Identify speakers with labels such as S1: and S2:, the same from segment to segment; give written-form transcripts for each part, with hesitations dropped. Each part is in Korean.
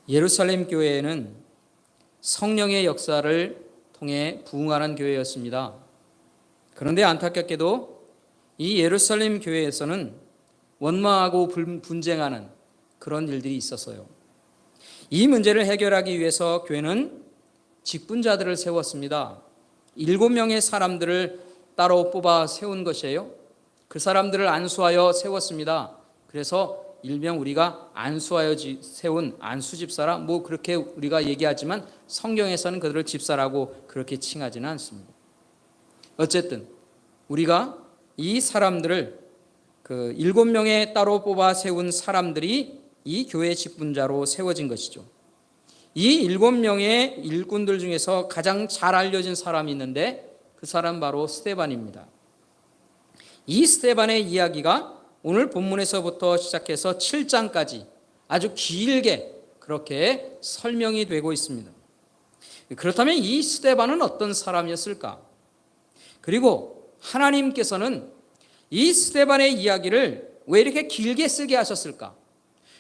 S1: 예루살렘 교회는 성령의 역사를 통해 부흥하는 교회였습니다. 그런데 안타깝게도 이 예루살렘 교회에서는 원망하고 분쟁하는 그런 일들이 있었어요. 이 문제를 해결하기 위해서 교회는 직분자들을 세웠습니다. 7명의 사람들을 따로 뽑아 세운 것이에요. 그 사람들을 안수하여 세웠습니다. 그래서 일명 우리가 안수하여 세운 안수집사라 그렇게 우리가 얘기하지만 성경에서는 그들을 집사라고 그렇게 칭하지는 않습니다. 어쨌든 우리가 이 사람들을 7명의 따로 뽑아 세운 사람들이 이 교회 직분자로 세워진 것이죠. 이 7명의 일꾼들 중에서 가장 잘 알려진 사람이 있는데 그 사람 바로 스데반입니다. 이 스데반의 이야기가 오늘 본문에서부터 시작해서 7장까지 아주 길게 그렇게 설명이 되고 있습니다. 그렇다면 이 스데반은 어떤 사람이었을까? 그리고 하나님께서는 이 스데반의 이야기를 왜 이렇게 길게 쓰게 하셨을까?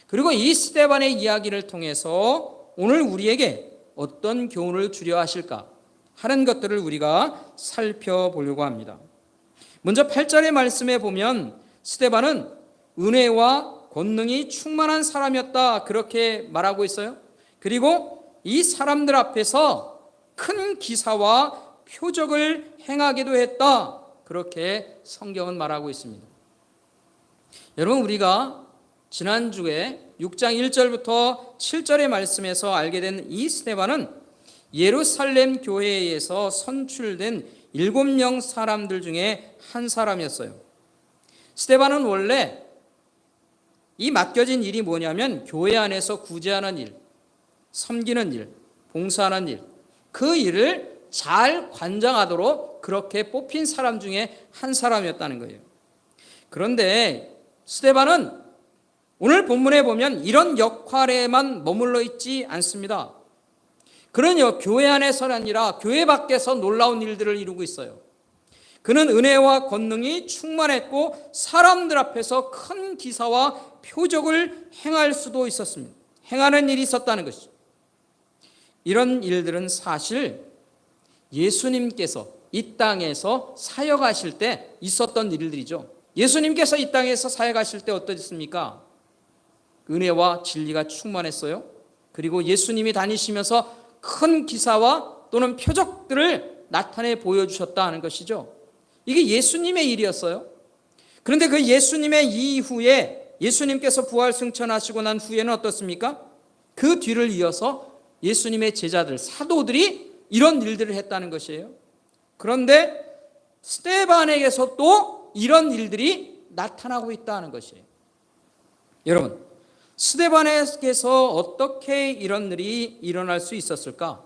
S1: 그리고 이 스데반의 이야기를 통해서 오늘 우리에게 어떤 교훈을 주려 하실까 하는 것들을 우리가 살펴보려고 합니다. 먼저 8절의 말씀에 보면 스데반은 은혜와 권능이 충만한 사람이었다 그렇게 말하고 있어요. 그리고 이 사람들 앞에서 큰 기사와 표적을 행하기도 했다 그렇게 성경은 말하고 있습니다. 여러분, 우리가 지난주에 6장 1절부터 7절의 말씀에서 알게 된 이 스데반은 예루살렘 교회에서 선출된 7명 사람들 중에 한 사람이었어요. 스데반은 원래 이 맡겨진 일이 뭐냐면 교회 안에서 구제하는 일, 섬기는 일, 봉사하는 일, 그 일을 잘 관장하도록 그렇게 뽑힌 사람 중에 한 사람이었다는 거예요. 그런데 스데반은 오늘 본문에 보면 이런 역할에만 머물러 있지 않습니다. 그는 교회 안에서는 아니라 교회 밖에서 놀라운 일들을 이루고 있어요. 그는 은혜와 권능이 충만했고 사람들 앞에서 큰 기사와 표적을 행할 수도 있었습니다. 행하는 일이 있었다는 것이죠. 이런 일들은 사실 예수님께서 이 땅에서 사역하실 때 있었던 일들이죠. 예수님께서 이 땅에서 사역하실 때 어떠셨습니까? 은혜와 진리가 충만했어요. 그리고 예수님이 다니시면서 큰 기사와 또는 표적들을 나타내 보여주셨다 하는 것이죠. 이게 예수님의 일이었어요. 그런데 그 예수님의 이후에 예수님께서 부활 승천하시고 난 후에는 어떻습니까? 그 뒤를 이어서 예수님의 제자들, 사도들이 이런 일들을 했다는 것이에요. 그런데 스데반에게서 또 이런 일들이 나타나고 있다는 것이에요. 여러분, 스데반에게서 어떻게 이런 일이 일어날 수 있었을까?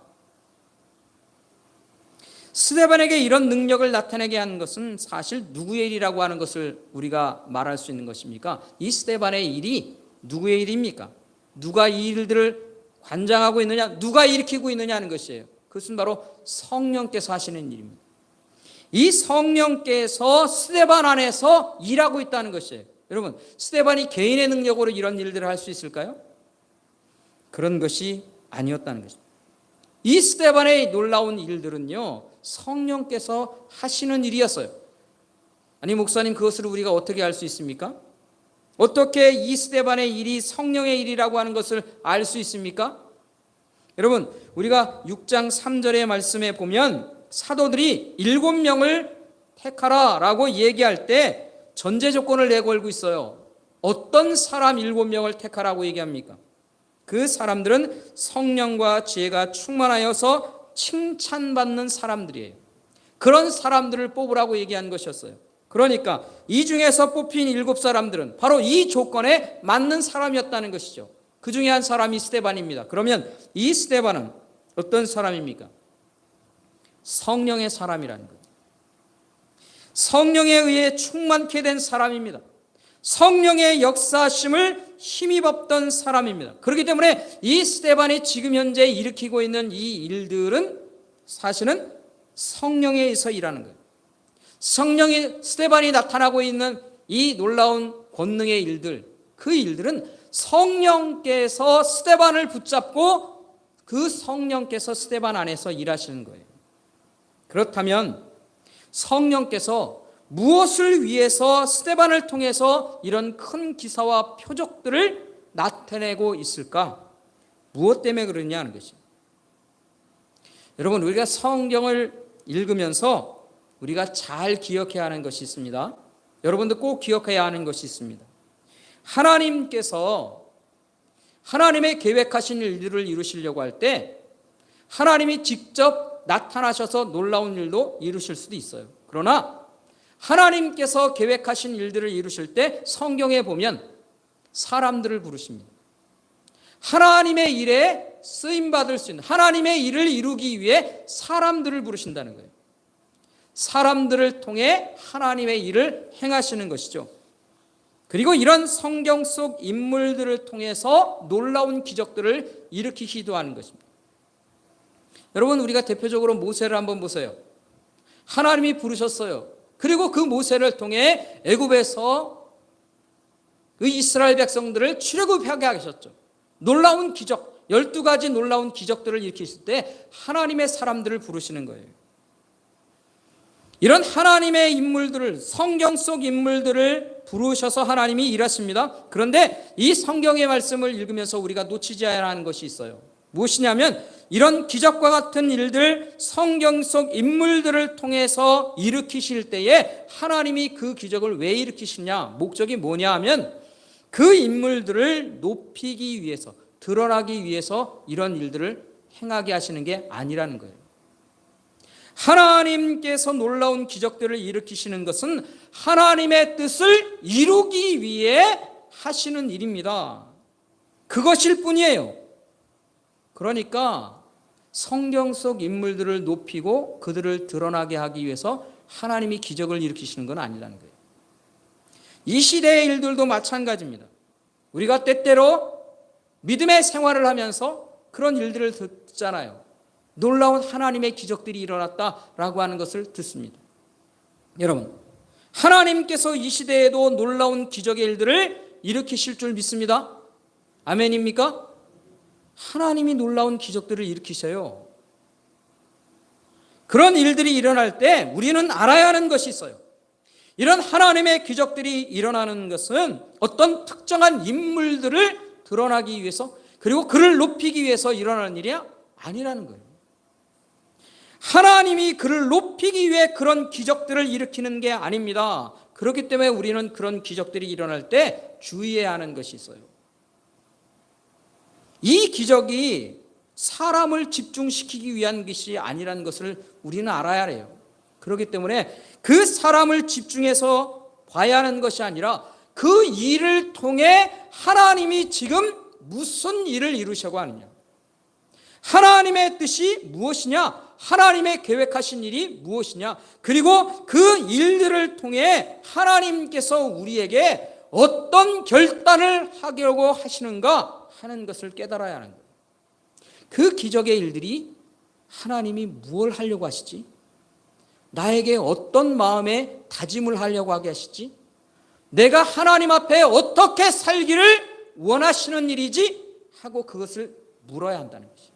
S1: 스데반에게 이런 능력을 나타내게 하는 것은 사실 누구의 일이라고 하는 것을 우리가 말할 수 있는 것입니까? 이 스데반의 일이 누구의 일입니까? 누가 이 일들을 관장하고 있느냐? 누가 일으키고 있느냐 하는 것이에요. 그것은 바로 성령께서 하시는 일입니다. 이 성령께서 스데반 안에서 일하고 있다는 것이에요. 여러분, 스데반이 개인의 능력으로 이런 일들을 할 수 있을까요? 그런 것이 아니었다는 것입니다. 이 스데반의 놀라운 일들은요, 성령께서 하시는 일이었어요. 아니, 목사님, 그것을 우리가 어떻게 알 수 있습니까? 어떻게 이 스데반의 일이 성령의 일이라고 하는 것을 알 수 있습니까? 여러분, 우리가 6장 3절의 말씀에 보면 사도들이 7명을 택하라 라고 얘기할 때 전제 조건을 내걸고 있어요. 어떤 사람 7명을 택하라고 얘기합니까? 그 사람들은 성령과 지혜가 충만하여서 칭찬받는 사람들이에요. 그런 사람들을 뽑으라고 얘기한 것이었어요. 그러니까 이 중에서 뽑힌 7사람들은 바로 이 조건에 맞는 사람이었다는 것이죠. 그 중에 한 사람이 스데반입니다. 그러면 이 스데반은 어떤 사람입니까? 성령의 사람이라는 거예요. 성령에 의해 충만케 된 사람입니다. 성령의 역사심을 힘입었던 사람입니다. 그렇기 때문에 이 스데반이 지금 현재 일으키고 있는 이 일들은 사실은 성령에 의해서 일하는 거예요. 성령이 스데반이 나타나고 있는 이 놀라운 권능의 일들, 그 일들은 성령께서 스데반을 붙잡고 그 성령께서 스데반 안에서 일하시는 거예요. 그렇다면 성령께서 무엇을 위해서 스데반을 통해서 이런 큰 기사와 표적들을 나타내고 있을까? 무엇 때문에 그러냐 하는 것입니다. 여러분, 우리가 성경을 읽으면서 우리가 잘 기억해야 하는 것이 있습니다. 여러분도 꼭 기억해야 하는 것이 있습니다. 하나님께서 하나님의 계획하신 일들을 이루시려고 할 때 하나님이 직접 나타나셔서 놀라운 일도 이루실 수도 있어요. 그러나 하나님께서 계획하신 일들을 이루실 때 성경에 보면 사람들을 부르십니다. 하나님의 일에 쓰임받을 수 있는, 하나님의 일을 이루기 위해 사람들을 부르신다는 거예요. 사람들을 통해 하나님의 일을 행하시는 것이죠. 그리고 이런 성경 속 인물들을 통해서 놀라운 기적들을 일으키기도 하는 것입니다. 여러분, 우리가 대표적으로 모세를 한번 보세요. 하나님이 부르셨어요. 그리고 그 모세를 통해 애굽에서 그 이스라엘 백성들을 출애굽하게 하셨죠. 놀라운 기적, 12가지 놀라운 기적들을 일으키실 때 하나님의 사람들을 부르시는 거예요. 이런 하나님의 인물들을, 성경 속 인물들을 부르셔서 하나님이 일하십니다. 그런데 이 성경의 말씀을 읽으면서 우리가 놓치지 않아야 하는 것이 있어요. 무엇이냐면 이런 기적과 같은 일들, 성경 속 인물들을 통해서 일으키실 때에 하나님이 그 기적을 왜 일으키시냐, 목적이 뭐냐 하면 그 인물들을 높이기 위해서, 드러나기 위해서 이런 일들을 행하게 하시는 게 아니라는 거예요. 하나님께서 놀라운 기적들을 일으키시는 것은 하나님의 뜻을 이루기 위해 하시는 일입니다. 그것일 뿐이에요. 그러니까 성경 속 인물들을 높이고 그들을 드러나게 하기 위해서 하나님이 기적을 일으키시는 건 아니라는 거예요. 이 시대의 일들도 마찬가지입니다. 우리가 때때로 믿음의 생활을 하면서 그런 일들을 듣잖아요. 놀라운 하나님의 기적들이 일어났다라고 하는 것을 듣습니다. 여러분, 하나님께서 이 시대에도 놀라운 기적의 일들을 일으키실 줄 믿습니다. 아멘입니까? 하나님이 놀라운 기적들을 일으키셔요. 그런 일들이 일어날 때 우리는 알아야 하는 것이 있어요. 이런 하나님의 기적들이 일어나는 것은 어떤 특정한 인물들을 드러나기 위해서, 그리고 그를 높이기 위해서 일어나는 일이 아니라는 거예요. 하나님이 그를 높이기 위해 그런 기적들을 일으키는 게 아닙니다. 그렇기 때문에 우리는 그런 기적들이 일어날 때 주의해야 하는 것이 있어요. 이 기적이 사람을 집중시키기 위한 것이 아니라는 것을 우리는 알아야 해요. 그렇기 때문에 그 사람을 집중해서 봐야 하는 것이 아니라 그 일을 통해 하나님이 지금 무슨 일을 이루시려고 하느냐, 하나님의 뜻이 무엇이냐, 하나님의 계획하신 일이 무엇이냐, 그리고 그 일들을 통해 하나님께서 우리에게 어떤 결단을 하려고 하시는가 하는 것을 깨달아야 하는 거예요. 그 기적의 일들이 하나님이 무엇을 하려고 하시지? 나에게 어떤 마음의 다짐을 하려고 하게 하시지? 내가 하나님 앞에 어떻게 살기를 원하시는 일이지? 하고 그것을 물어야 한다는 것이에요.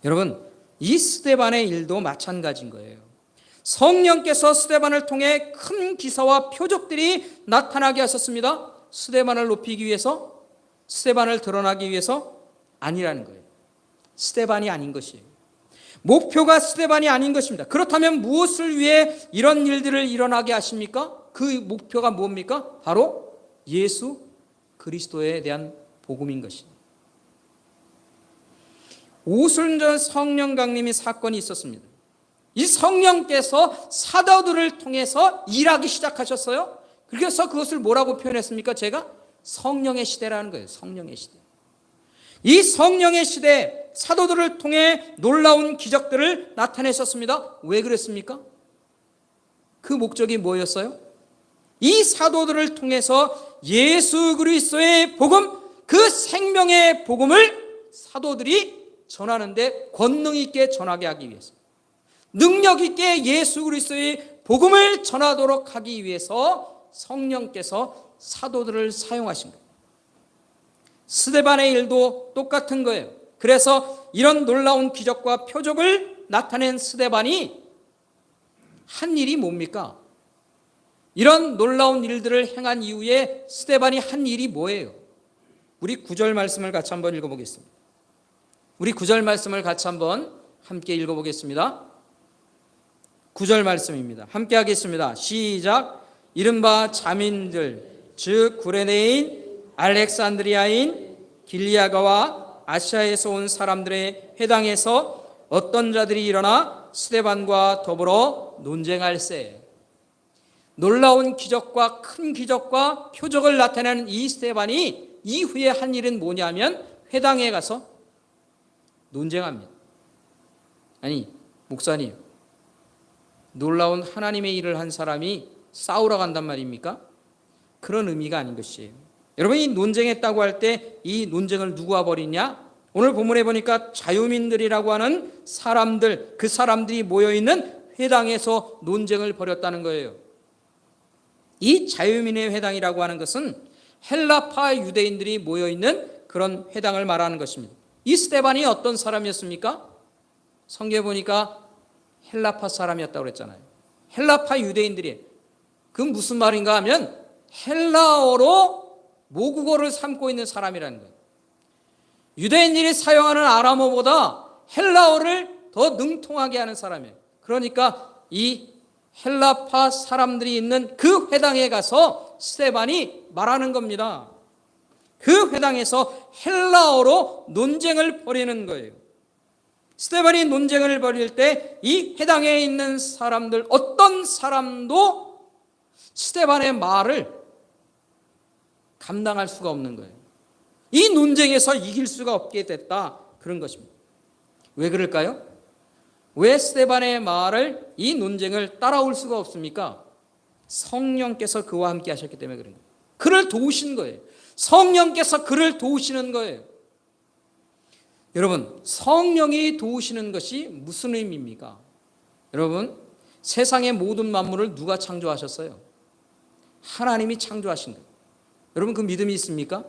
S1: 여러분, 이 스데반의 일도 마찬가지인 거예요. 성령께서 스데반을 통해 큰 기사와 표적들이 나타나게 하셨습니다. 스데반을 높이기 위해서, 스데반을 드러나기 위해서 아니라는 거예요. 스데반이 아닌 것이에요. 목표가 스데반이 아닌 것입니다. 그렇다면 무엇을 위해 이런 일들을 일어나게 하십니까? 그 목표가 뭡니까? 바로 예수 그리스도에 대한 복음인 것입니다. 오순절 성령 강림이 사건이 있었습니다. 이 성령께서 사도들을 통해서 일하기 시작하셨어요. 그래서 그것을 뭐라고 표현했습니까? 제가 성령의 시대라는 거예요. 성령의 시대. 이 성령의 시대, 사도들을 통해 놀라운 기적들을 나타내셨습니다. 왜 그랬습니까? 그 목적이 뭐였어요? 이 사도들을 통해서 예수 그리스도의 복음, 그 생명의 복음을 사도들이 전하는데 권능 있게 전하게 하기 위해서, 능력 있게 예수 그리스도의 복음을 전하도록 하기 위해서 성령께서 사도들을 사용하신 거예요. 스데반의 일도 똑같은 거예요. 그래서 이런 놀라운 기적과 표적을 나타낸 스데반이 한 일이 뭡니까? 이런 놀라운 일들을 행한 이후에 스데반이 한 일이 뭐예요? 우리 9절 말씀을 같이 한번 읽어보겠습니다. 우리 9절 말씀을 같이 한번 함께 읽어보겠습니다. 9절 말씀입니다. 함께 하겠습니다. 시작. 이른바 자민들 즉 구레네인 알렉산드리아인 길리아가와 아시아에서 온 사람들의 회당에서 어떤 자들이 일어나 스데반과 더불어 논쟁할세. 놀라운 기적과 큰 기적과 표적을 나타내는 이 스데반이 이후에 한 일은 뭐냐면 회당에 가서 논쟁합니다. 아니 목사님, 놀라운 하나님의 일을 한 사람이 싸우러 간단 말입니까? 그런 의미가 아닌 것이에요. 여러분이 논쟁했다고 할 때 이 논쟁을 누구와 벌이냐? 오늘 본문에 보니까 자유민들이라고 하는 사람들, 그 사람들이 모여있는 회당에서 논쟁을 벌였다는 거예요. 이 자유민의 회당이라고 하는 것은 헬라파 유대인들이 모여있는 그런 회당을 말하는 것입니다. 이 스데반이 어떤 사람이었습니까? 성경에 보니까 헬라파 사람이었다고 그랬잖아요. 헬라파 유대인들이, 그 무슨 말인가 하면 헬라어로 모국어를 삼고 있는 사람이라는 거예요. 유대인들이 사용하는 아람어보다 헬라어를 더 능통하게 하는 사람이에요. 그러니까 이 헬라파 사람들이 있는 그 회당에 가서 스데반이 말하는 겁니다. 그 회당에서 헬라어로 논쟁을 벌이는 거예요. 스데반이 논쟁을 벌일 때 이 회당에 있는 사람들 어떤 사람도 스데반의 말을 감당할 수가 없는 거예요. 이 논쟁에서 이길 수가 없게 됐다, 그런 것입니다. 왜 그럴까요? 왜 스데반의 말을, 이 논쟁을 따라올 수가 없습니까? 성령께서 그와 함께 하셨기 때문에 그런 거예요. 그를 도우신 거예요. 성령께서 그를 도우시는 거예요. 여러분, 성령이 도우시는 것이 무슨 의미입니까? 여러분, 세상의 모든 만물을 누가 창조하셨어요? 하나님이 창조하신 거예요. 여러분, 그 믿음이 있습니까?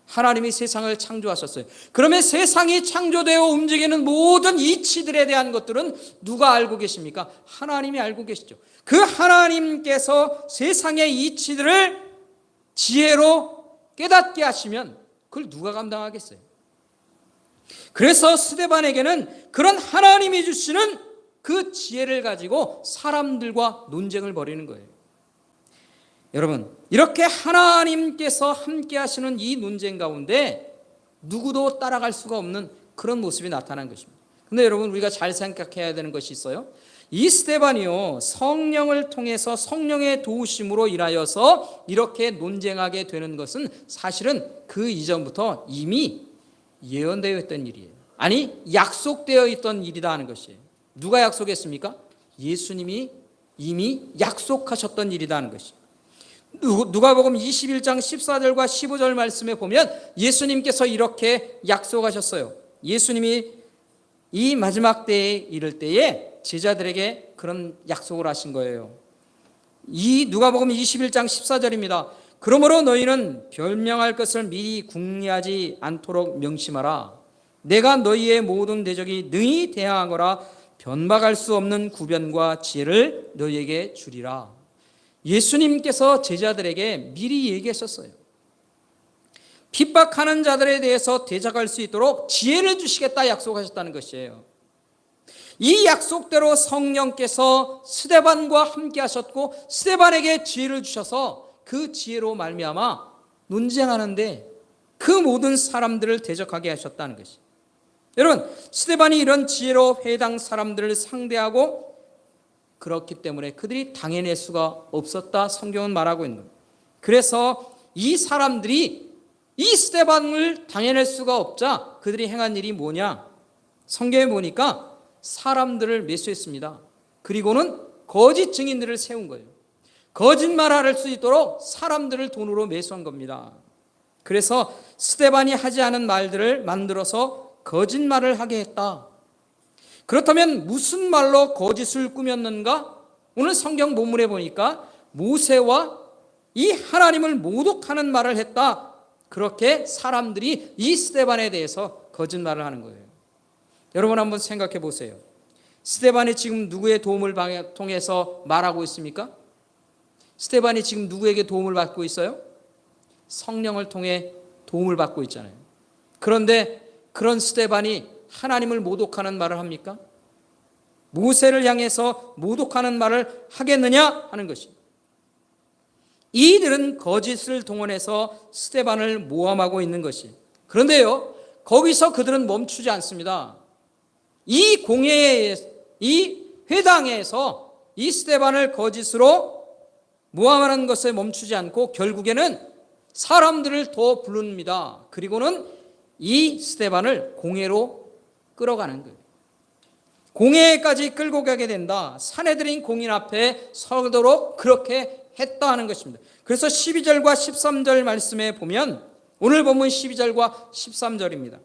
S1: 하나님이 세상을 창조하셨어요. 그러면 세상이 창조되어 움직이는 모든 이치들에 대한 것들은 누가 알고 계십니까? 하나님이 알고 계시죠. 그 하나님께서 세상의 이치들을 지혜로 깨닫게 하시면 그걸 누가 감당하겠어요? 그래서 스데반에게는 그런 하나님이 주시는 그 지혜를 가지고 사람들과 논쟁을 벌이는 거예요. 여러분, 이렇게 하나님께서 함께 하시는 이 논쟁 가운데 누구도 따라갈 수가 없는 그런 모습이 나타난 것입니다. 그런데 여러분, 우리가 잘 생각해야 되는 것이 있어요. 이 스데반이요, 성령을 통해서 성령의 도우심으로 인하여서 이렇게 논쟁하게 되는 것은 사실은 그 이전부터 이미 예언되어 있던 일이에요. 아니, 약속되어 있던 일이다 하는 것이에요. 누가 약속했습니까? 예수님이 이미 약속하셨던 일이다 하는 것이에요. 누가복음 21장 14절과 15절 말씀에 보면 예수님께서 이렇게 약속하셨어요. 예수님이 이 마지막 때에 이를 때에 제자들에게 그런 약속을 하신 거예요. 이 누가복음 21장 14절입니다. 그러므로 너희는 변명할 것을 미리 궁리하지 않도록 명심하라. 내가 너희의 모든 대적이 능히 대항하거라 변박할 수 없는 구변과 지혜를 너희에게 주리라. 예수님께서 제자들에게 미리 얘기하셨어요. 핍박하는 자들에 대해서 대적할 수 있도록 지혜를 주시겠다 약속하셨다는 것이에요. 이 약속대로 성령께서 스데반과 함께 하셨고 스데반에게 지혜를 주셔서 그 지혜로 말미암아 논쟁하는데 그 모든 사람들을 대적하게 하셨다는 것이에요. 여러분, 스데반이 이런 지혜로 회당 사람들을 상대하고 그렇기 때문에 그들이 당해낼 수가 없었다, 성경은 말하고 있는 거예요. 그래서 이 사람들이 이 스데반을 당해낼 수가 없자 그들이 행한 일이 뭐냐? 성경에 보니까 사람들을 매수했습니다. 그리고는 거짓 증인들을 세운 거예요. 거짓말할 수 있도록 사람들을 돈으로 매수한 겁니다. 그래서 스데반이 하지 않은 말들을 만들어서 거짓말을 하게 했다. 그렇다면 무슨 말로 거짓을 꾸몄는가? 오늘 성경 본문에 보니까 모세와 이 하나님을 모독하는 말을 했다. 그렇게 사람들이 이 스데반에 대해서 거짓말을 하는 거예요. 여러분 한번 생각해 보세요. 스데반이 지금 누구의 도움을 통해서 말하고 있습니까? 스데반이 지금 누구에게 도움을 받고 있어요? 성령을 통해 도움을 받고 있잖아요. 그런데 그런 스데반이 하나님을 모독하는 말을 합니까? 모세를 향해서 모독하는 말을 하겠느냐 하는 것입니다. 이들은 거짓을 동원해서 스데반을 모함하고 있는 것이. 그런데요, 거기서 그들은 멈추지 않습니다. 이 공회에, 이 회당에서 이 스데반을 거짓으로 모함하는 것에 멈추지 않고 결국에는 사람들을 더 부릅니다. 그리고는 이 스데반을 공회로 끌어가는 거예요. 공회까지 끌고 가게 된다. 사내들인 공인 앞에 서도록 그렇게 했다 하는 것입니다. 그래서 12절과 13절 말씀에 보면 오늘 본문 12절과 13절입니다.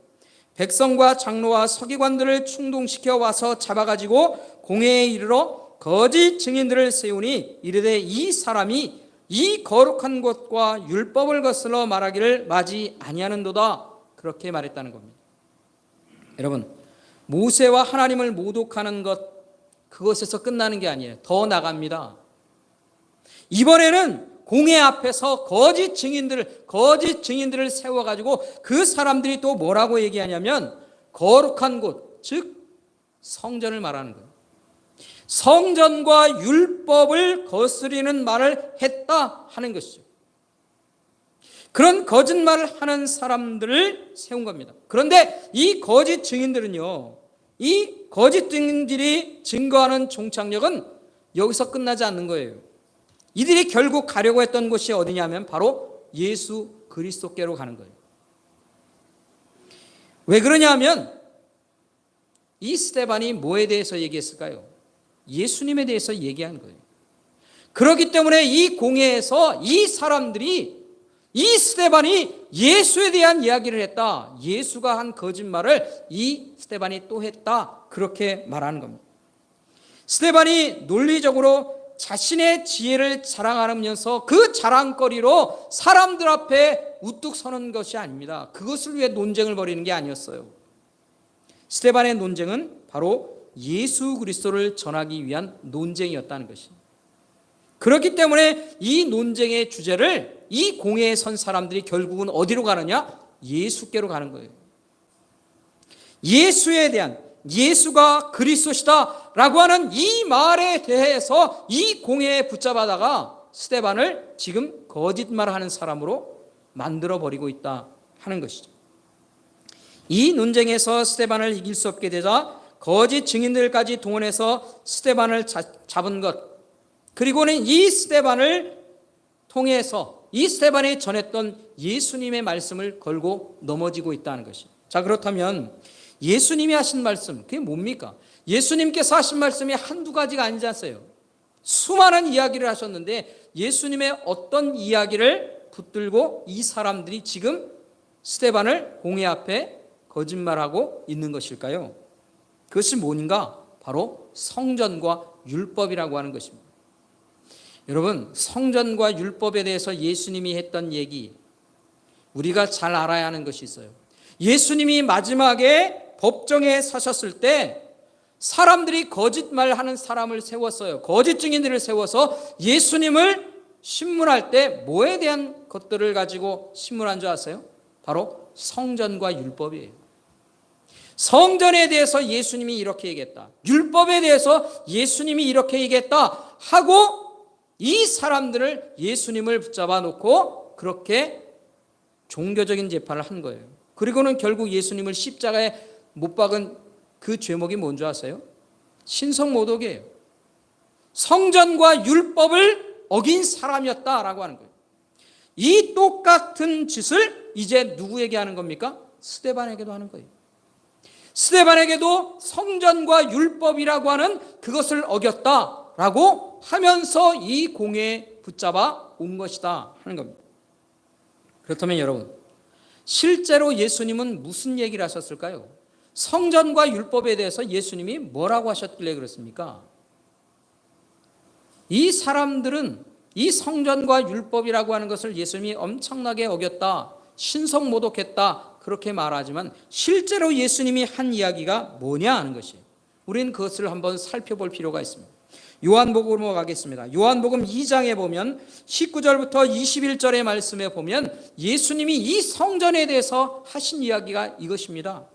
S1: 백성과 장로와 서기관들을 충동시켜 와서 잡아가지고 공회에 이르러 거짓 증인들을 세우니 이르되 이 사람이 이 거룩한 곳과 율법을 거슬러 말하기를 마지 아니하는도다. 그렇게 말했다는 겁니다. 여러분, 모세와 하나님을 모독하는 것, 그것에서 끝나는 게 아니에요. 더 나갑니다. 이번에는 공회 앞에서 거짓 증인들을 세워가지고 그 사람들이 또 뭐라고 얘기하냐면 거룩한 곳, 즉 성전을 말하는 거예요. 성전과 율법을 거스리는 말을 했다 하는 것이죠. 그런 거짓말을 하는 사람들을 세운 겁니다. 그런데 이 거짓 증인들은요, 이 거짓 증인들이 증거하는 종착역은 여기서 끝나지 않는 거예요. 이들이 결국 가려고 했던 곳이 어디냐면 바로 예수 그리스도께로 가는 거예요. 왜 그러냐면 이 스데반이 뭐에 대해서 얘기했을까요? 예수님에 대해서 얘기한 거예요. 그렇기 때문에 이 공회에서 이 사람들이 이 스데반이 예수에 대한 이야기를 했다. 예수가 한 거짓말을 이 스데반이 또 했다. 그렇게 말하는 겁니다. 스데반이 논리적으로 자신의 지혜를 자랑하면서 그 자랑거리로 사람들 앞에 우뚝 서는 것이 아닙니다. 그것을 위해 논쟁을 벌이는 게 아니었어요. 스데반의 논쟁은 바로 예수 그리스도를 전하기 위한 논쟁이었다는 것입니다. 그렇기 때문에 이 논쟁의 주제를 이 공회에 선 사람들이 결국은 어디로 가느냐? 예수께로 가는 거예요. 예수에 대한, 예수가 그리스도시다 라고 하는 이 말에 대해서 이 공회에 붙잡아다가 스데반을 지금 거짓말하는 사람으로 만들어버리고 있다 하는 것이죠. 이 논쟁에서 스데반을 이길 수 없게 되자 거짓 증인들까지 동원해서 스데반을 잡은 것, 그리고는 이 스데반을 통해서 이 스데반이 전했던 예수님의 말씀을 걸고 넘어지고 있다는 것입니다. 자, 그렇다면 예수님이 하신 말씀, 그게 뭡니까? 예수님께서 하신 말씀이 한두 가지가 아니지 않습니까? 수많은 이야기를 하셨는데 예수님의 어떤 이야기를 붙들고 이 사람들이 지금 스데반을 공회 앞에 거짓말하고 있는 것일까요? 그것이 뭔가? 바로 성전과 율법이라고 하는 것입니다. 여러분, 성전과 율법에 대해서 예수님이 했던 얘기, 우리가 잘 알아야 하는 것이 있어요. 예수님이 마지막에 법정에 서셨을 때 사람들이 거짓말하는 사람을 세웠어요. 거짓 증인들을 세워서 예수님을 신문할 때 뭐에 대한 것들을 가지고 신문한 줄 아세요? 바로 성전과 율법이에요. 성전에 대해서 예수님이 이렇게 얘기했다. 율법에 대해서 예수님이 이렇게 얘기했다 하고 이 사람들을 예수님을 붙잡아 놓고 그렇게 종교적인 재판을 한 거예요. 그리고는 결국 예수님을 십자가에 못 박은 그 죄목이 뭔지 아세요? 신성모독이에요. 성전과 율법을 어긴 사람이었다라고 하는 거예요. 이 똑같은 짓을 이제 누구에게 하는 겁니까? 스데반에게도 하는 거예요. 스데반에게도 성전과 율법이라고 하는 그것을 어겼다라고 하면서 이 공회에 붙잡아 온 것이다 하는 겁니다. 그렇다면 여러분, 실제로 예수님은 무슨 얘기를 하셨을까요? 성전과 율법에 대해서 예수님이 뭐라고 하셨길래 그렇습니까? 이 사람들은 이 성전과 율법이라고 하는 것을 예수님이 엄청나게 어겼다, 신성모독했다 그렇게 말하지만 실제로 예수님이 한 이야기가 뭐냐 하는 것이에요. 우리는 그것을 한번 살펴볼 필요가 있습니다. 요한복음으로 가겠습니다. 요한복음 2장에 보면 19절부터 21절의 말씀에 보면 예수님이 이 성전에 대해서 하신 이야기가 이것입니다.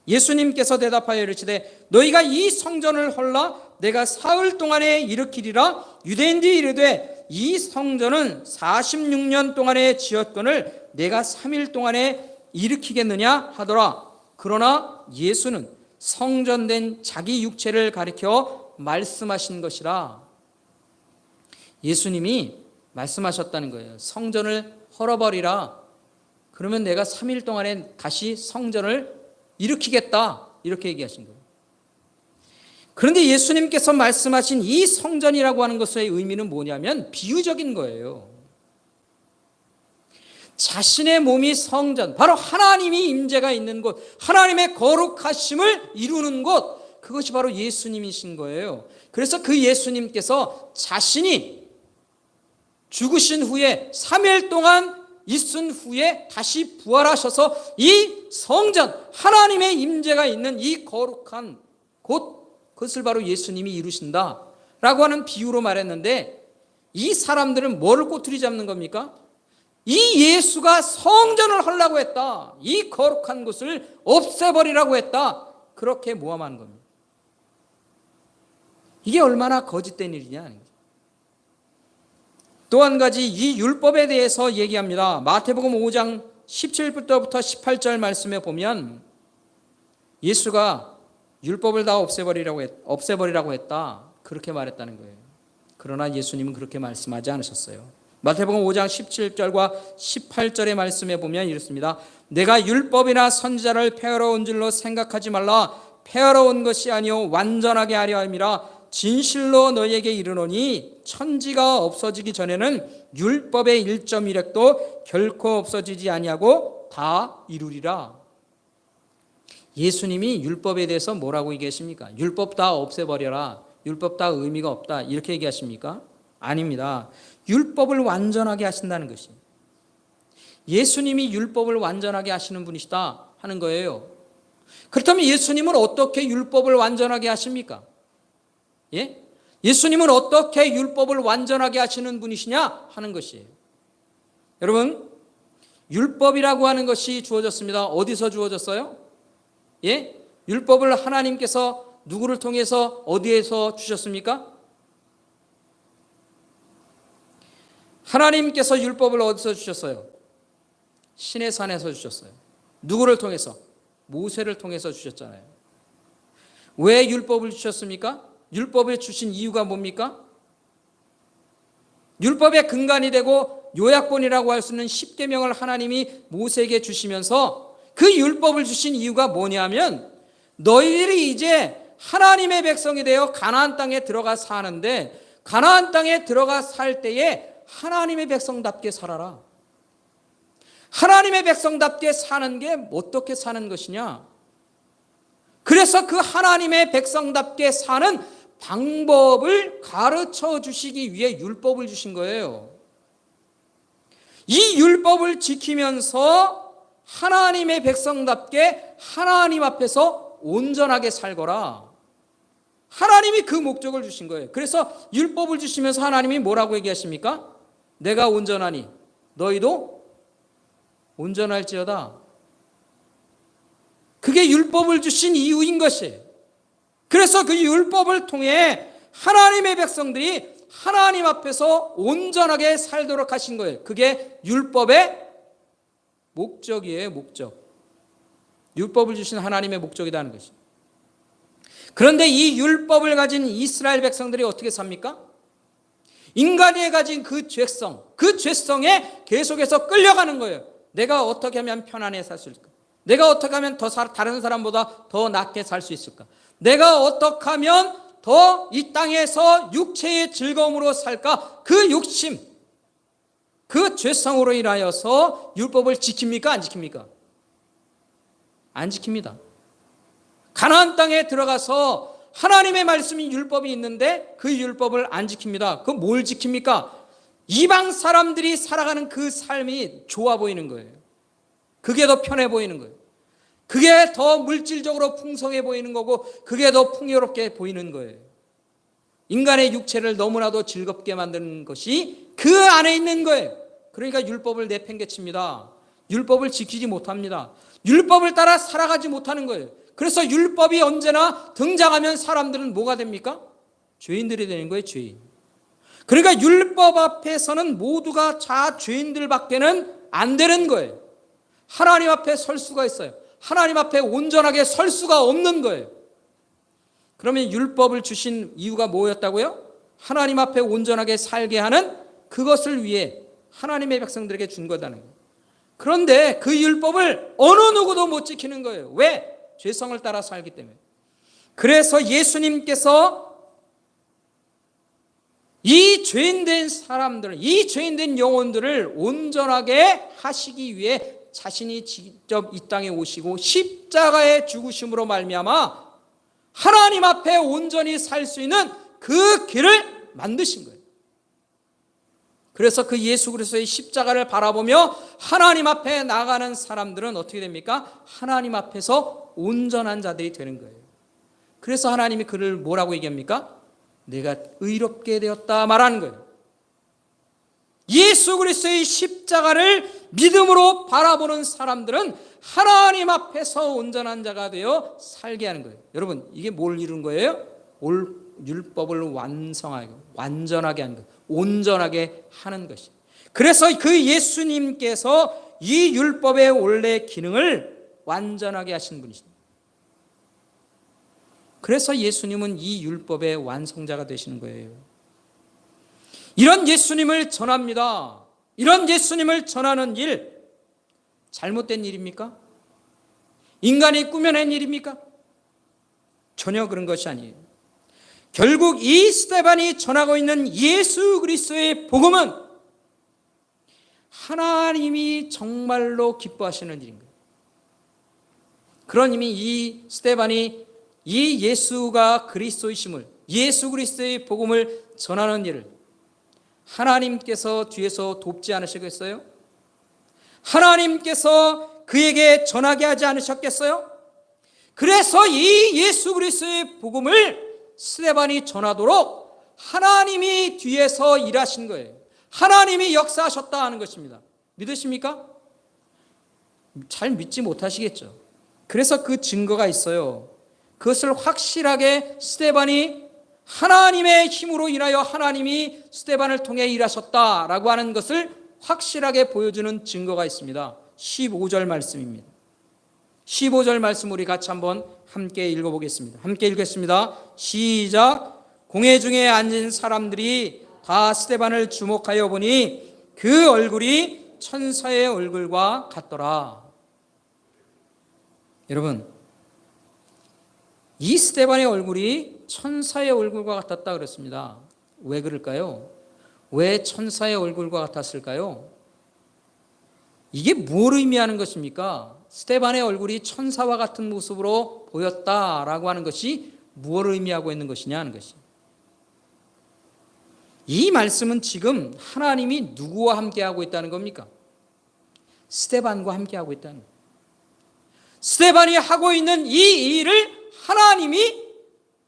S1: 예수님께서 대답하여 이르시되 너희가 이 성전을 헐라 내가 사흘 동안에 일으키리라. 유대인들이 이르되 이 성전은 46년 동안에 지었거늘 내가 3일 동안에 일으키겠느냐 하더라. 그러나 예수는 성전된 자기 육체를 가리켜 말씀하신 것이라. 예수님이 말씀하셨다는 거예요. 성전을 헐어버리라. 그러면 내가 3일 동안에 다시 성전을 일으키겠다. 이렇게 얘기하신 거예요. 그런데 예수님께서 말씀하신 이 성전이라고 하는 것의 의미는 뭐냐면 비유적인 거예요. 자신의 몸이 성전, 바로 하나님이 임재가 있는 곳, 하나님의 거룩하심을 이루는 곳, 그것이 바로 예수님이신 거예요. 그래서 그 예수님께서 자신이 죽으신 후에 3일 동안 있은 후에 다시 부활하셔서 이 성전, 하나님의 임재가 있는 이 거룩한 곳, 그것을 바로 예수님이 이루신다라고 하는 비유로 말했는데, 이 사람들은 뭐를 꼬투리 잡는 겁니까? 이 예수가 성전을 하려고 했다, 이 거룩한 곳을 없애버리라고 했다, 그렇게 모함하는 겁니다. 이게 얼마나 거짓된 일이냐. 또 한 가지 이 율법에 대해서 얘기합니다. 마태복음 5장 17절부터 18절 말씀에 보면 예수가 율법을 다 없애버리라고 했다, 그렇게 말했다는 거예요. 그러나 예수님은 그렇게 말씀하지 않으셨어요. 마태복음 5장 17절과 18절의 말씀에 보면 이렇습니다. 내가 율법이나 선지자를 폐하러 온 줄로 생각하지 말라. 폐하러 온 것이 아니요 완전하게 하려 함이라. 진실로 너희에게 이르노니 천지가 없어지기 전에는 율법의 1.1획도 결코 없어지지 아니하고 다 이루리라. 예수님이 율법에 대해서 뭐라고 얘기하십니까? 율법 다 없애버려라, 율법 다 의미가 없다, 이렇게 얘기하십니까? 아닙니다. 율법을 완전하게 하신다는 것이, 예수님이 율법을 완전하게 하시는 분이시다 하는 거예요. 그렇다면 예수님은 어떻게 율법을 완전하게 하십니까? 예? 예수님은 어떻게 율법을 완전하게 하시는 분이시냐 하는 것이에요. 여러분, 율법이라고 하는 것이 주어졌습니다. 어디서 주어졌어요? 예? 율법을 하나님께서 누구를 통해서 어디에서 주셨습니까? 하나님께서 율법을 어디서 주셨어요? 신의 산에서 주셨어요. 누구를 통해서? 모세를 통해서 주셨잖아요. 왜 율법을 주셨습니까? 율법을 주신 이유가 뭡니까? 율법의 근간이 되고 요약본이라고 할 수 있는 십계명을 하나님이 모세에게 주시면서 그 율법을 주신 이유가 뭐냐면, 너희들이 이제 하나님의 백성이 되어 가나안 땅에 들어가 사는데, 가나안 땅에 들어가 살 때에 하나님의 백성답게 살아라. 하나님의 백성답게 사는 게 어떻게 사는 것이냐? 그래서 그 하나님의 백성답게 사는 방법을 가르쳐 주시기 위해 율법을 주신 거예요. 이 율법을 지키면서 하나님의 백성답게 하나님 앞에서 온전하게 살거라. 하나님이 그 목적을 주신 거예요. 그래서 율법을 주시면서 하나님이 뭐라고 얘기하십니까? 내가 온전하니 너희도 온전할지어다. 그게 율법을 주신 이유인 것이에요. 그래서 그 율법을 통해 하나님의 백성들이 하나님 앞에서 온전하게 살도록 하신 거예요. 그게 율법의 목적이에요. 목적. 율법을 주신 하나님의 목적이라는 것이. 그런데 이 율법을 가진 이스라엘 백성들이 어떻게 삽니까? 인간이 가진 그 죄성, 그 죄성에 계속해서 끌려가는 거예요. 내가 어떻게 하면 편안하게 살 수 있을까? 내가 어떻게 하면 다른 사람보다 더 낫게 살 수 있을까? 내가 어떻게 하면 더 이 땅에서 육체의 즐거움으로 살까? 그 욕심, 그 죄성으로 인하여서 율법을 지킵니까? 안 지킵니까? 안 지킵니다. 가나안 땅에 들어가서 하나님의 말씀이 율법이 있는데 그 율법을 안 지킵니다. 그 뭘 지킵니까? 이방 사람들이 살아가는 그 삶이 좋아 보이는 거예요. 그게 더 편해 보이는 거예요. 그게 더 물질적으로 풍성해 보이는 거고 그게 더 풍요롭게 보이는 거예요. 인간의 육체를 너무나도 즐겁게 만드는 것이 그 안에 있는 거예요. 그러니까 율법을 내팽개칩니다. 율법을 지키지 못합니다. 율법을 따라 살아가지 못하는 거예요. 그래서 율법이 언제나 등장하면 사람들은 뭐가 됩니까? 죄인들이 되는 거예요. 죄인. 그러니까 율법 앞에서는 모두가 다 죄인들밖에는 안 되는 거예요. 하나님 앞에 설 수가 있어요. 하나님 앞에 온전하게 설 수가 없는 거예요. 그러면 율법을 주신 이유가 뭐였다고요? 하나님 앞에 온전하게 살게 하는 그것을 위해 하나님의 백성들에게 준 거다는 거예요. 그런데 그 율법을 어느 누구도 못 지키는 거예요. 왜? 죄성을 따라 살기 때문에. 그래서 예수님께서 이 죄인된 사람들을, 이 죄인된 영혼들을 온전하게 하시기 위해 자신이 직접 이 땅에 오시고 십자가의 죽으심으로 말미암아 하나님 앞에 온전히 살 수 있는 그 길을 만드신 거예요. 그래서 그 예수 그리스도의 십자가를 바라보며 하나님 앞에 나가는 사람들은 어떻게 됩니까? 하나님 앞에서 온전한 자들이 되는 거예요. 그래서 하나님이 그를 뭐라고 얘기합니까? 내가 의롭게 되었다 말하는 거예요. 예수 그리스도의 십자가를 믿음으로 바라보는 사람들은 하나님 앞에서 온전한 자가 되어 살게 하는 거예요. 여러분, 이게 뭘 이룬 거예요? 율법을 완성하게, 완전하게 하는 거예요. 온전하게 하는 것이. 그래서 그 예수님께서 이 율법의 원래 기능을 완전하게 하신 분이십니다. 그래서 예수님은 이 율법의 완성자가 되시는 거예요. 이런 예수님을 전합니다. 이런 예수님을 전하는 일, 잘못된 일입니까? 인간이 꾸며낸 일입니까? 전혀 그런 것이 아니에요. 결국 이 스데반이 전하고 있는 예수 그리스도의 복음은 하나님이 정말로 기뻐하시는 일인 거예요. 그런 의미 이 스데반이 이 예수가 그리스도이심을, 예수 그리스도의 복음을 전하는 일을 하나님께서 뒤에서 돕지 않으시겠어요? 하나님께서 그에게 전하게 하지 않으셨겠어요? 그래서 이 예수 그리스도의 복음을 스데반이 전하도록 하나님이 뒤에서 일하신 거예요. 하나님이 역사하셨다 하는 것입니다. 믿으십니까? 잘 믿지 못하시겠죠. 그래서 그 증거가 있어요. 그것을 확실하게 스데반이 하나님의 힘으로 인하여 하나님이 스데반을 통해 일하셨다라고 하는 것을 확실하게 보여주는 증거가 있습니다. 15절 말씀입니다. 15절 말씀 우리 같이 한번 함께 읽어보겠습니다. 함께 읽겠습니다. 시작. 공회 중에 앉은 사람들이 다 스데반을 주목하여 보니 그 얼굴이 천사의 얼굴과 같더라. 여러분, 이 스데반의 얼굴이 천사의 얼굴과 같았다 그랬습니다. 왜 그럴까요? 왜 천사의 얼굴과 같았을까요? 이게 뭘 의미하는 것입니까? 스데반의 얼굴이 천사와 같은 모습으로 보였다라고 하는 것이 무엇을 의미하고 있는 것이냐 하는 것이. 이 말씀은 지금 하나님이 누구와 함께하고 있다는 겁니까? 스데반과 함께하고 있다는 거예요. 스데반이 하고 있는 이 일을 하나님이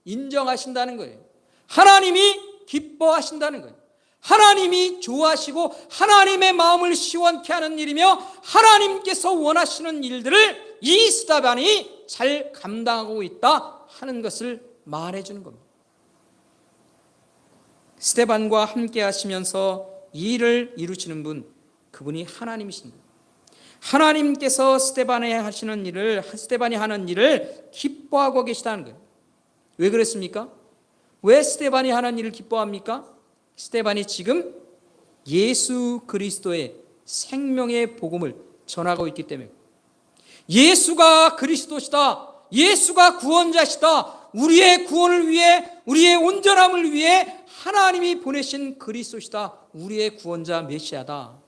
S1: 인정하신다는 거예요. 하나님이 기뻐하신다는 거예요. 하나님이 좋아하시고 하나님의 마음을 시원케 하는 일이며 하나님께서 원하시는 일들을 이 스데반이 잘 감당하고 있다 하는 것을 말해주는 겁니다. 스데반과 함께 하시면서 이 일을 이루시는 분, 그분이 하나님이십니다. 하나님께서 스데반이 하는 일을 기뻐하고 계시다는 거예요. 왜 그랬습니까? 왜 스데반이 하는 일을 기뻐합니까? 스데반이 지금 예수 그리스도의 생명의 복음을 전하고 있기 때문에, 예수가 그리스도시다, 예수가 구원자시다, 우리의 구원을 위해, 우리의 온전함을 위해 하나님이 보내신 그리스도시다, 우리의 구원자 메시아다,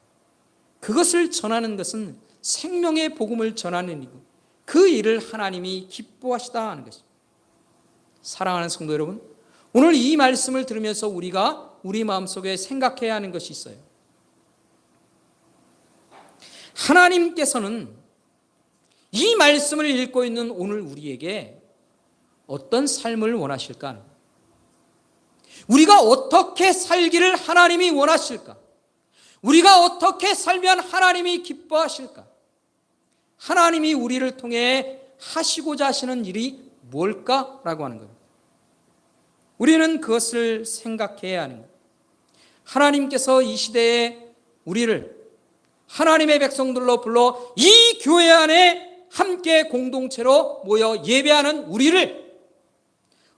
S1: 그것을 전하는 것은 생명의 복음을 전하는 일이고 그 일을 하나님이 기뻐하시다 하는 것입니다. 사랑하는 성도 여러분, 오늘 이 말씀을 들으면서 우리가 우리 마음속에 생각해야 하는 것이 있어요. 하나님께서는 이 말씀을 읽고 있는 오늘 우리에게 어떤 삶을 원하실까? 우리가 어떻게 살기를 하나님이 원하실까? 우리가 어떻게 살면 하나님이 기뻐하실까? 하나님이 우리를 통해 하시고자 하시는 일이 뭘까라고 하는 거예요. 우리는 그것을 생각해야 하는 거예요. 하나님께서 이 시대에 우리를 하나님의 백성들로 불러 이 교회 안에 함께 공동체로 모여 예배하는 우리를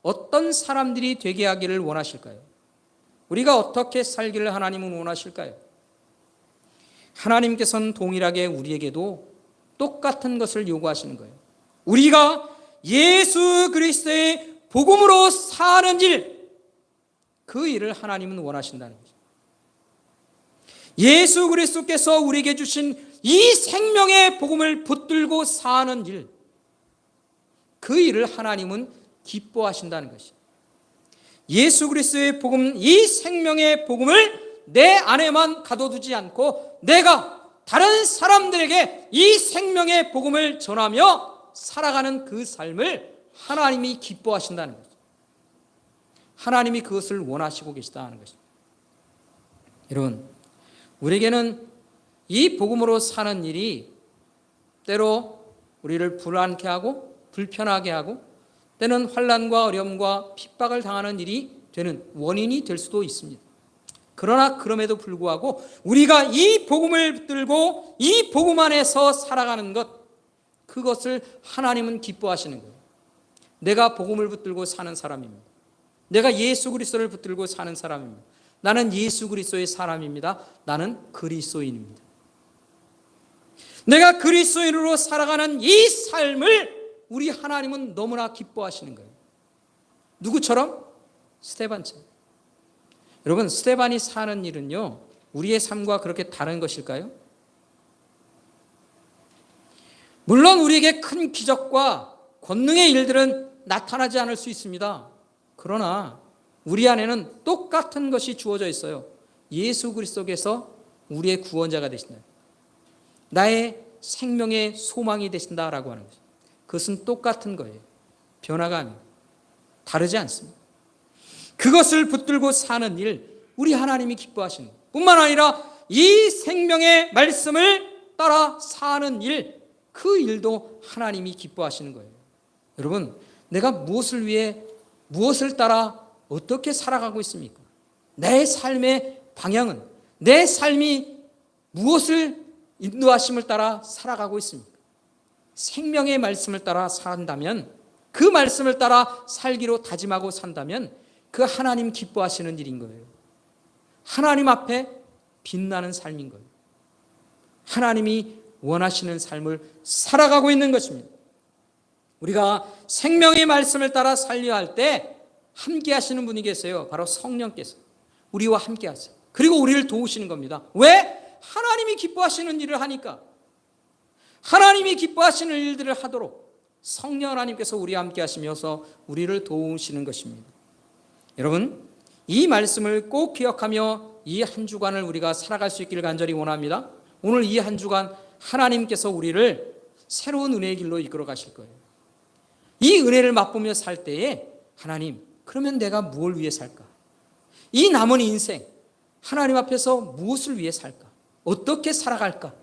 S1: 어떤 사람들이 되게 하기를 원하실까요? 우리가 어떻게 살기를 하나님은 원하실까요? 하나님께서는 동일하게 우리에게도 똑같은 것을 요구하시는 거예요. 우리가 예수 그리스도의 복음으로 사는 일, 그 일을 하나님은 원하신다는 거죠. 예수 그리스도께서 우리에게 주신 이 생명의 복음을 붙들고 사는 일, 그 일을 하나님은 기뻐하신다는 것이죠. 예수 그리스도의 복음, 이 생명의 복음을 내 안에만 가둬두지 않고 내가 다른 사람들에게 이 생명의 복음을 전하며 살아가는 그 삶을 하나님이 기뻐하신다는 거죠. 하나님이 그것을 원하시고 계시다는 것입니다. 여러분, 우리에게는 이 복음으로 사는 일이 때로 우리를 불안케 하고 불편하게 하고 때는 환난과 어려움과 핍박을 당하는 일이 되는 원인이 될 수도 있습니다. 그러나 그럼에도 불구하고 우리가 이 복음을 붙들고 이 복음 안에서 살아가는 것, 그것을 하나님은 기뻐하시는 거예요. 내가 복음을 붙들고 사는 사람입니다. 내가 예수 그리스도를 붙들고 사는 사람입니다. 나는 예수 그리스도의 사람입니다. 나는 그리스도인입니다. 내가 그리스도인으로 살아가는 이 삶을 우리 하나님은 너무나 기뻐하시는 거예요. 누구처럼? 스데반처럼. 여러분, 스데반이 사는 일은요, 우리의 삶과 그렇게 다른 것일까요? 물론 우리에게 큰 기적과 권능의 일들은 나타나지 않을 수 있습니다. 그러나 우리 안에는 똑같은 것이 주어져 있어요. 예수 그리스도께서 우리의 구원자가 되신다. 나의 생명의 소망이 되신다라고 하는 거죠. 그것은 똑같은 거예요. 변화가 아닙니다. 다르지 않습니다. 그것을 붙들고 사는 일, 우리 하나님이 기뻐하시는 것 뿐만 아니라 이 생명의 말씀을 따라 사는 일, 그 일도 하나님이 기뻐하시는 거예요. 여러분, 내가 무엇을 위해, 무엇을 따라 어떻게 살아가고 있습니까? 내 삶의 방향은, 내 삶이 무엇을 인도하심을 따라 살아가고 있습니까? 생명의 말씀을 따라 산다면, 그 말씀을 따라 살기로 다짐하고 산다면 그 하나님 기뻐하시는 일인 거예요. 하나님 앞에 빛나는 삶인 거예요. 하나님이 원하시는 삶을 살아가고 있는 것입니다. 우리가 생명의 말씀을 따라 살려야 할 때 함께 하시는 분이 계세요. 바로 성령께서 우리와 함께 하세요. 그리고 우리를 도우시는 겁니다. 왜? 하나님이 기뻐하시는 일을 하니까. 하나님이 기뻐하시는 일들을 하도록 성령 하나님께서 우리와 함께 하시면서 우리를 도우시는 것입니다. 여러분, 이 말씀을 꼭 기억하며 이 한 주간을 우리가 살아갈 수 있기를 간절히 원합니다. 오늘 이 한 주간 하나님께서 우리를 새로운 은혜의 길로 이끌어 가실 거예요. 이 은혜를 맛보며 살 때에 하나님, 그러면 내가 무엇을 위해 살까? 이 남은 인생 하나님 앞에서 무엇을 위해 살까? 어떻게 살아갈까?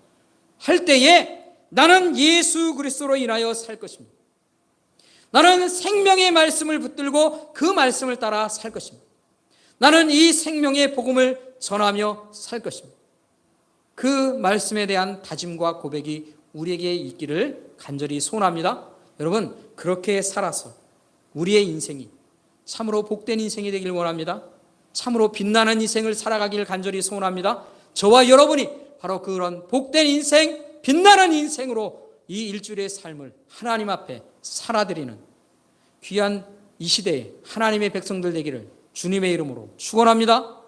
S1: 할 때에 나는 예수 그리스도로 인하여 살 것입니다. 나는 생명의 말씀을 붙들고 그 말씀을 따라 살 것입니다. 나는 이 생명의 복음을 전하며 살 것입니다. 그 말씀에 대한 다짐과 고백이 우리에게 있기를 간절히 소원합니다. 여러분, 그렇게 살아서 우리의 인생이 참으로 복된 인생이 되길 원합니다. 참으로 빛나는 인생을 살아가기를 간절히 소원합니다. 저와 여러분이 바로 그런 복된 인생, 빛나는 인생으로 이 일주일의 삶을 하나님 앞에 살아드리는 귀한 이 시대에 하나님의 백성들 되기를 주님의 이름으로 축원합니다.